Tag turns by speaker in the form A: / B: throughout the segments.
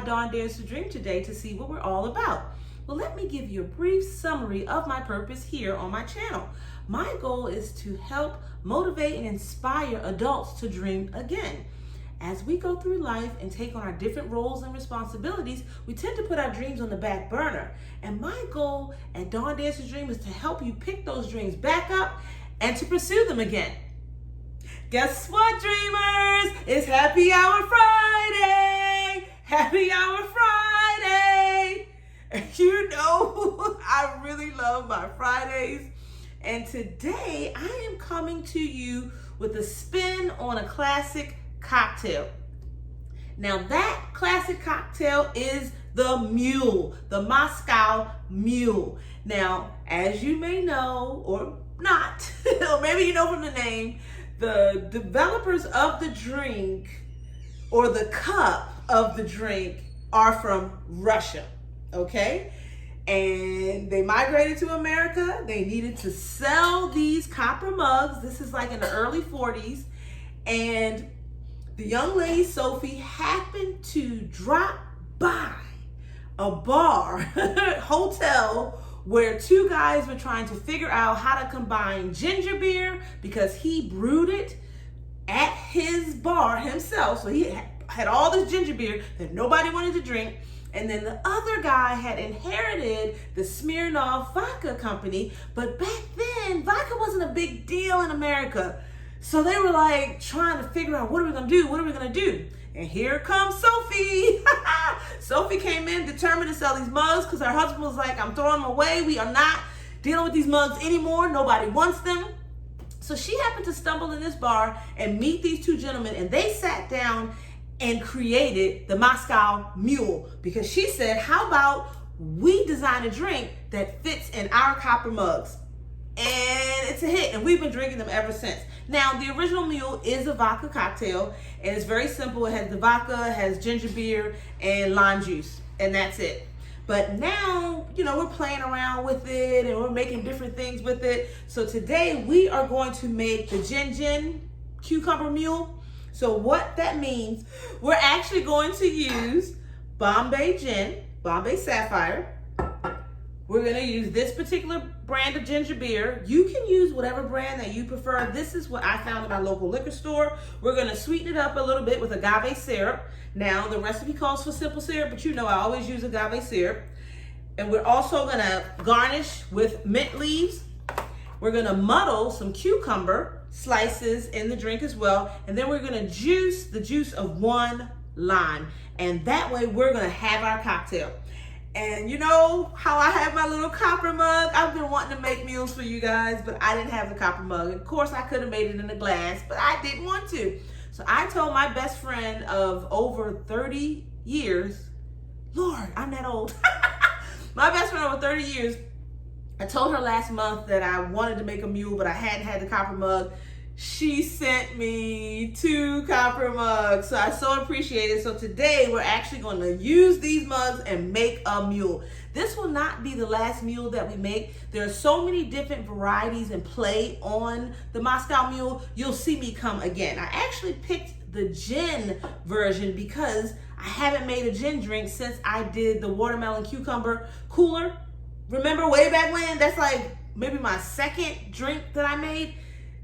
A: Dawn Dares to Dream today to see what we're all about. Well, let me give you a brief summary of my purpose here on my channel. My goal is to help motivate and inspire adults to dream again. As we go through life and take on our different roles and responsibilities, we tend to put our dreams on the back burner. And my goal at Dawn Dares to Dream is to help you pick those dreams back up and to pursue them again. Guess what, dreamers? It's Happy Hour Friday! Happy Hour Friday! You know, I really love my Fridays. And today I am coming to you with a spin on a classic cocktail. Now that classic cocktail is the Mule, the Moscow Mule. Now, as you may know, or not, or maybe you know from the name, the developers of the drink or the cup of the drink are from Russia, okay? And they migrated to America. They needed to sell these copper mugs. This is like in the early 40s. And the young lady, Sophie, happened to drop by a bar, hotel, where two guys were trying to figure out how to combine ginger beer because he brewed it at his bar himself. So he had all this ginger beer that nobody wanted to drink. And then the other guy had inherited the Smirnoff Vodka Company. But back then, vodka wasn't a big deal in America. So they were like trying to figure out, what are we gonna do? What are we gonna do? And here comes Sophie. Sophie came in determined to sell these mugs because her husband was like, I'm throwing them away. We are not dealing with these mugs anymore. Nobody wants them. So she happened to stumble in this bar and meet these two gentlemen, and they sat down and created the Moscow Mule because she said, how about we design a drink that fits in our copper mugs? And it's a hit, and we've been drinking them ever since. Now, the original Mule is a vodka cocktail, and it's very simple. It has the vodka, it has ginger beer, and lime juice, and that's it. But now, you know, we're playing around with it, and we're making different things with it. So today, we are going to make the Jinjin Cucumber Mule. So what that means, we're actually going to use Bombay Gin, Bombay Sapphire. We're gonna use this particular brand of ginger beer. You can use whatever brand that you prefer. This is what I found at my local liquor store. We're gonna sweeten it up a little bit with agave syrup. Now, the recipe calls for simple syrup, but you know I always use agave syrup. And we're also gonna garnish with mint leaves. We're gonna muddle some cucumber slices in the drink as well. And then we're gonna juice the juice of one lime. And that way we're gonna have our cocktail. And you know how I have my little copper mug? I've been wanting to make mules for you guys, but I didn't have the copper mug. Of course, I could have made it in a glass, but I didn't want to. So I told my best friend of over 30 years, Lord, I'm that old. My best friend over 30 years, I told her last month that I wanted to make a mule, but I hadn't had the copper mug. She sent me 2 copper mugs, so I so appreciate it. So today we're actually going to use these mugs and make a mule. This will not be the last mule that we make. There are so many different varieties and play on the Moscow Mule. You'll see me come again. I actually picked the gin version because I haven't made a gin drink since I did the watermelon cucumber cooler. Remember way back when? That's like maybe my second drink that I made.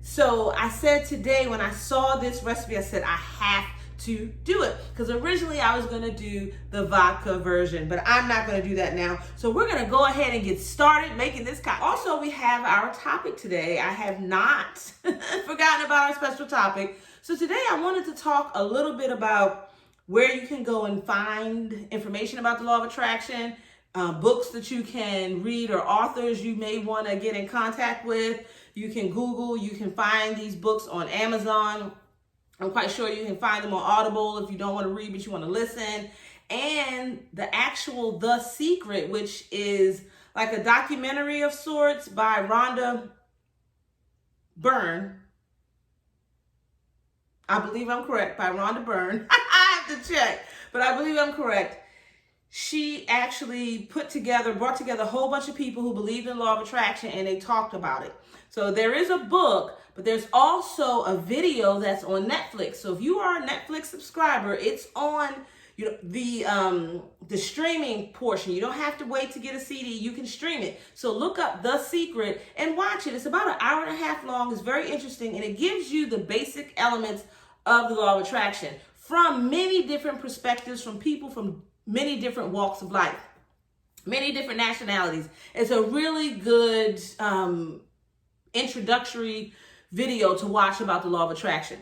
A: So I said today when I saw this recipe, I said I have to do it. Because originally I was going to do the vodka version, but I'm not going to do that now. So we're going to go ahead and get started making this cocktail. Also, we have our topic today. I have not forgotten about our special topic. So today I wanted to talk a little bit about where you can go and find information about the law of attraction, books that you can read or authors you may want to get in contact with. You can Google, you can find these books on Amazon. I'm quite sure you can find them on Audible if you don't want to read, but you want to listen. And the actual The Secret, which is like a documentary of sorts by Rhonda Byrne. I believe I'm correct, by Rhonda Byrne. I have to check, but I believe I'm correct. She actually brought together a whole bunch of people who believed in law of attraction, and they talked about it. So there is a book, but there's also a video that's on Netflix. So if you are a Netflix subscriber, it's on The streaming portion, you don't have to wait to get a CD. You can stream it. So look up The Secret and watch it. It's about an hour and a half long. It's very interesting, and it gives you the basic elements of the law of attraction from many different perspectives, from people from many different walks of life, many different nationalities. It's a really good introductory video to watch about the law of attraction.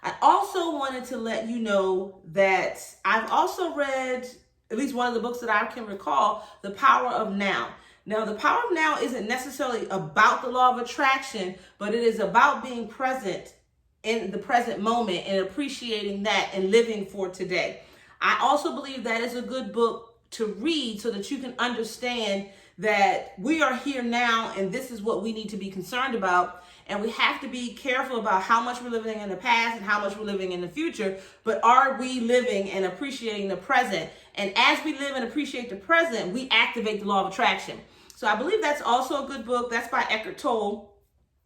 A: I also wanted to let you know that I've also read at least one of the books that I can recall, The Power of Now. Now, The Power of Now isn't necessarily about the law of attraction, but it is about being present in the present moment and appreciating that and living for today. I also believe that is a good book to read so that you can understand that we are here now and this is what we need to be concerned about. And we have to be careful about how much we're living in the past and how much we're living in the future. But are we living and appreciating the present? And as we live and appreciate the present, we activate the law of attraction. So I believe that's also a good book. That's by Eckhart Tolle.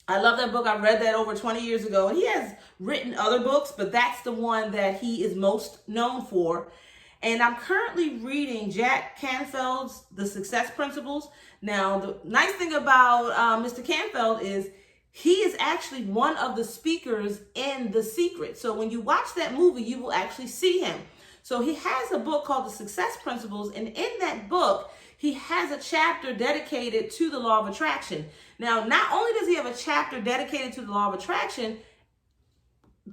A: I love that book. I read that over 20 years ago. And he has written other books, but that's the one that he is most known for. And I'm currently reading Jack Canfield's The Success Principles. Now, the nice thing about Mr. Canfield is he is actually one of the speakers in The Secret. So when you watch that movie, you will actually see him. So he has a book called The Success Principles. And in that book, he has a chapter dedicated to the law of attraction. Now, not only does he have a chapter dedicated to the law of attraction,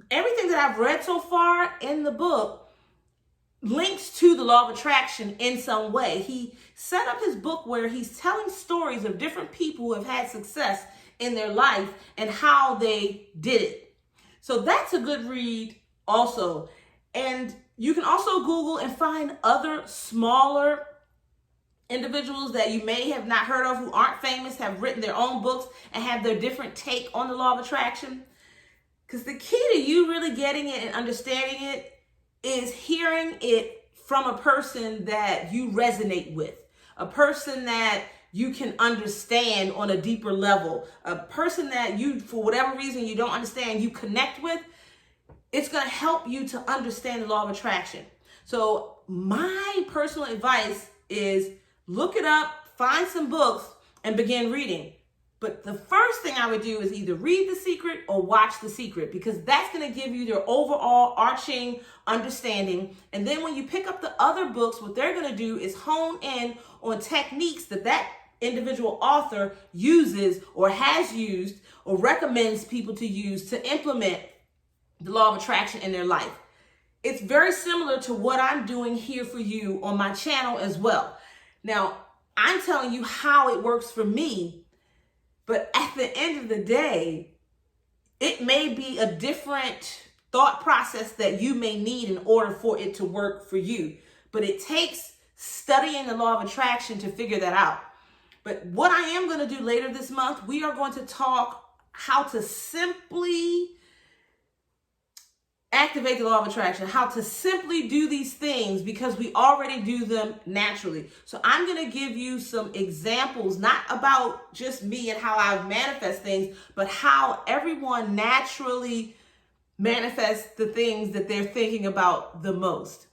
A: everything that I've read so far in the book links to the law of attraction in some way. He set up his book where he's telling stories of different people who have had success in their life and how they did it. So that's a good read also. And you can also Google and find other smaller individuals that you may have not heard of who aren't famous, have written their own books and have their different take on the law of attraction. Because the key to you really getting it and understanding it is hearing it from a person that you resonate with, a person that you can understand on a deeper level, a person that you, for whatever reason you don't understand, you connect with. It's going to help you to understand the law of attraction. So my personal advice is look it up, find some books, and begin reading. But the first thing I would do is either read The Secret or watch The Secret, because that's going to give you your overall arching understanding. And then when you pick up the other books, what they're going to do is hone in on techniques that individual author uses or has used or recommends people to use to implement the law of attraction in their life. It's very similar to what I'm doing here for you on my channel as well. Now, I'm telling you how it works for me, but at the end of the day, it may be a different thought process that you may need in order for it to work for you. But it takes studying the law of attraction to figure that out. But what I am going to do later this month, we are going to talk how to simply activate the law of attraction, how to simply do these things because we already do them naturally. So I'm going to give you some examples, not about just me and how I manifest things, but how everyone naturally manifests the things that they're thinking about the most.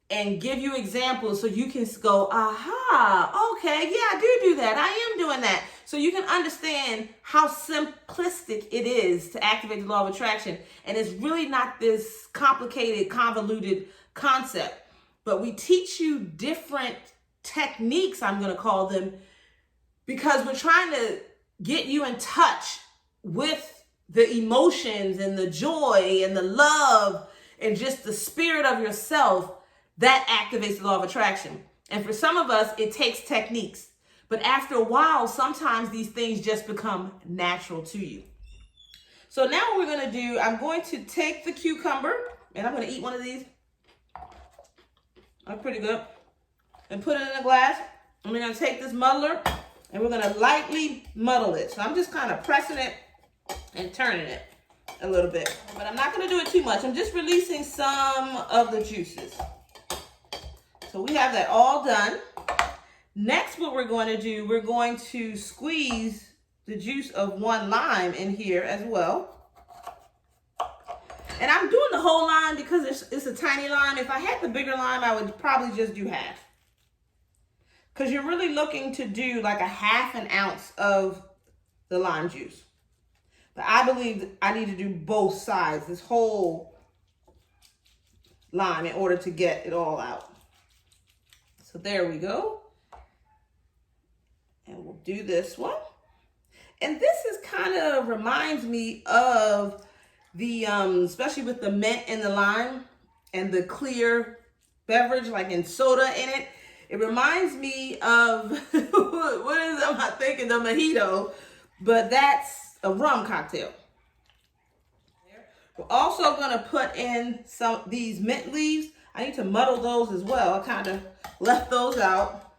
A: And give you examples so you can go, aha, okay, yeah, I do that. I am doing that. So you can understand how simplistic it is to activate the law of attraction. And it's really not this complicated, convoluted concept. But we teach you different techniques, I'm going to call them, because we're trying to get you in touch with the emotions and the joy and the love and just the spirit of yourself. That activates the law of attraction. And for some of us, it takes techniques. But after a while, sometimes these things just become natural to you. So now what we're going to do, I'm going to take the cucumber, and I'm going to eat one of these. That's pretty good. And put it in a glass. And we're going to take this muddler, and we're going to lightly muddle it. So I'm just kind of pressing it and turning it a little bit. But I'm not going to do it too much. I'm just releasing some of the juices. So we have that all done. Next, what we're going to do, we're going to squeeze the juice of one lime in here as well. And I'm doing the whole lime because it's a tiny lime. If I had the bigger lime, I would probably just do half. Because you're really looking to do like a half an ounce of the lime juice. But I believe I need to do both sides, this whole lime, in order to get it all out. So there we go. And we'll do this one. And this is kind of reminds me of the, especially with the mint and the lime and the clear beverage, like in soda in it. It reminds me of, am I thinking? The mojito, but that's a rum cocktail. We're also gonna put in these mint leaves. I need to muddle those as well. I kind of left those out.